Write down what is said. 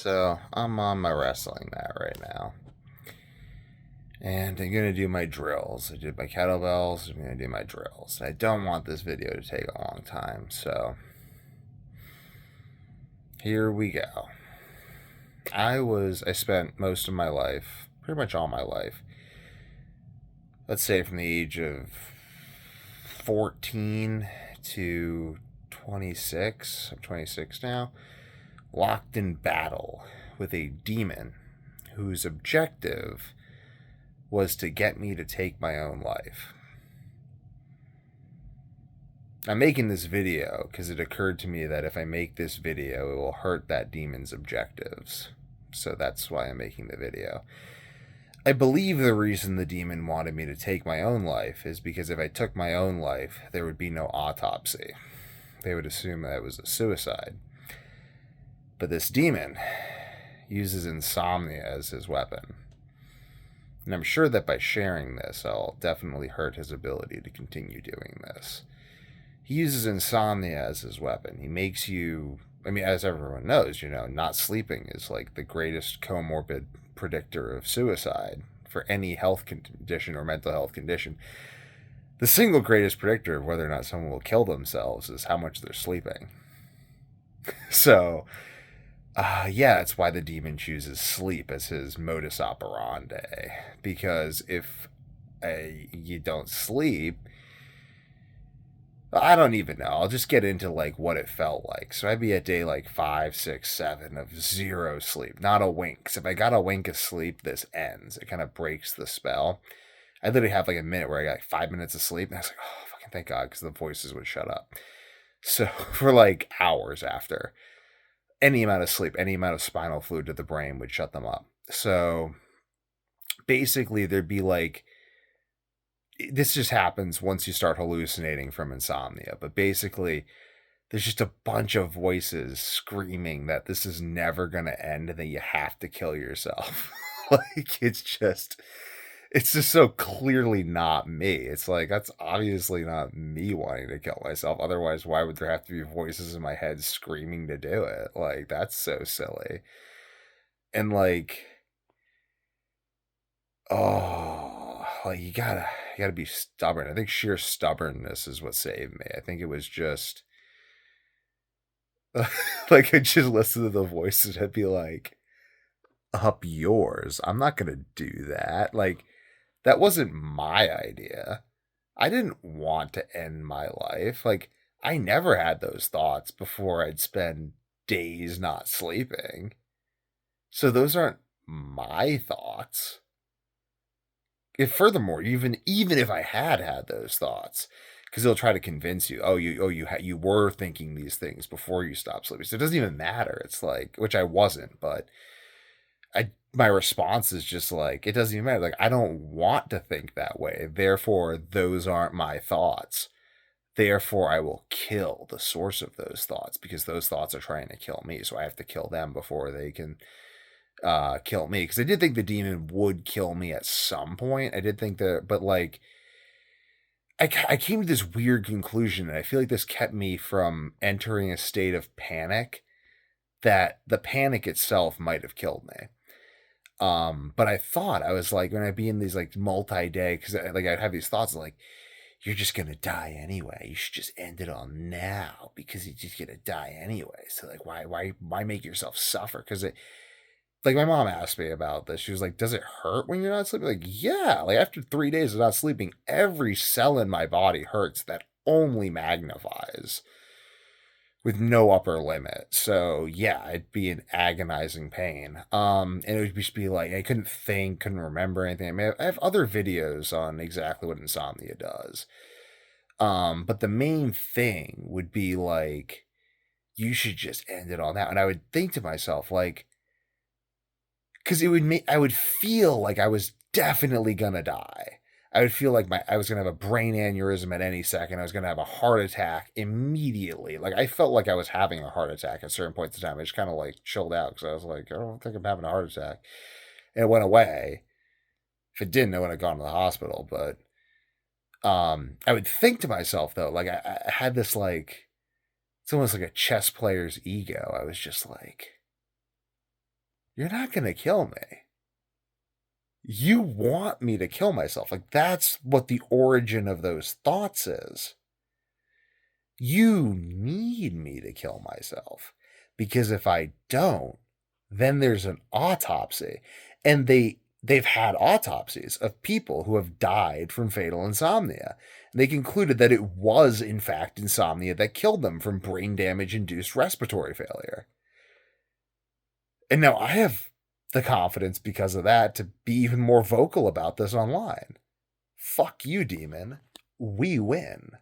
So I'm on my wrestling mat right now. And I'm going to do my drills. I did my kettlebells. I'm going to do my drills. I don't want this video to take a long time. So here we go. I spent most of my life, pretty much all my life, let's say from the age of 14 to 26. I'm 26 now. Locked in battle with a demon whose objective was to get me to take my own life. I'm making this video because it occurred to me that if I make this video, it will hurt that demon's objectives. So that's why I'm making the video. I believe the reason the demon wanted me to take my own life is because if I took my own life, there would be no autopsy. They would assume that it was a suicide. But this demon uses insomnia as his weapon. And I'm sure that by sharing this, I'll definitely hurt his ability to continue doing this. He uses insomnia as his weapon. He makes you, as everyone knows, not sleeping is like the greatest comorbid predictor of suicide for any health condition or mental health condition. The single greatest predictor of whether or not someone will kill themselves is how much they're sleeping. So, that's why the demon chooses sleep as his modus operandi. Because if you don't sleep, I don't even know. I'll just get into like what it felt like. So I'd be at day like 5, 6, 7 of zero sleep, not a wink. Because if I got a wink of sleep, this ends. It kind of breaks the spell. I literally have like a minute where I got like 5 minutes of sleep, and I was like, oh, fucking thank God, because the voices would shut up. So for like hours after, any amount of sleep, any amount of spinal fluid to the brain would shut them up. So basically, there'd be like, this just happens once you start hallucinating from insomnia. But basically, there's just a bunch of voices screaming that this is never going to end and that you have to kill yourself. Like, it's just so clearly not me. It's like, that's obviously not me wanting to kill myself. Otherwise, why would there have to be voices in my head screaming to do it? Like, that's so silly. And like, like you gotta be stubborn. I think sheer stubbornness is what saved me. I think it was just like I just listen to the voices and be like, up yours. I'm not gonna do that. Like, that wasn't my idea. I didn't want to end my life. Like, I never had those thoughts before I'd spend days not sleeping. So those aren't my thoughts. If furthermore, even if I had those thoughts, because they'll try to convince you, you were thinking these things before you stopped sleeping. So it doesn't even matter. It's like, which I wasn't, but my response is just like, it doesn't even matter. Like, I don't want to think that way. Therefore, those aren't my thoughts. Therefore, I will kill the source of those thoughts because those thoughts are trying to kill me. So I have to kill them before they can kill me. Because I did think the demon would kill me at some point. I did think that, but like, I came to this weird conclusion, and I feel like this kept me from entering a state of panic that the panic itself might have killed me. But I thought, I was like, when I'd be in these like multi-day, because like I'd have these thoughts like, you're just gonna die anyway. You should just end it all now because you're just gonna die anyway. So like, why make yourself suffer? Because it, like, my mom asked me about this. She was like, "Does it hurt when you're not sleeping?" Like, yeah. Like, after 3 days of not sleeping, every cell in my body hurts. That only magnifies with no upper limit. So yeah, it'd be an agonizing pain. And it would just be like I couldn't think, couldn't remember anything. I have other videos on exactly what insomnia does. But the main thing would be like, you should just end it all now. And I would think to myself, like, because it would make, I would feel like I was definitely gonna die. I would feel like I was gonna have a brain aneurysm at any second. I was gonna have a heart attack immediately. Like, I felt like I was having a heart attack at certain points in time. I just kind of like chilled out because I was like, I don't think I'm having a heart attack, and it went away. If it didn't, I would have gone to the hospital. But I would think to myself though, like I had this like, it's almost like a chess player's ego. I was just like, you're not going to kill me. You want me to kill myself. Like, that's what the origin of those thoughts is. You need me to kill myself. Because if I don't, then there's an autopsy. And they've had autopsies of people who have died from fatal insomnia. And they concluded that it was, in fact, insomnia that killed them from brain damage induced respiratory failure. And now I have the confidence because of that to be even more vocal about this online. Fuck you, demon. We win.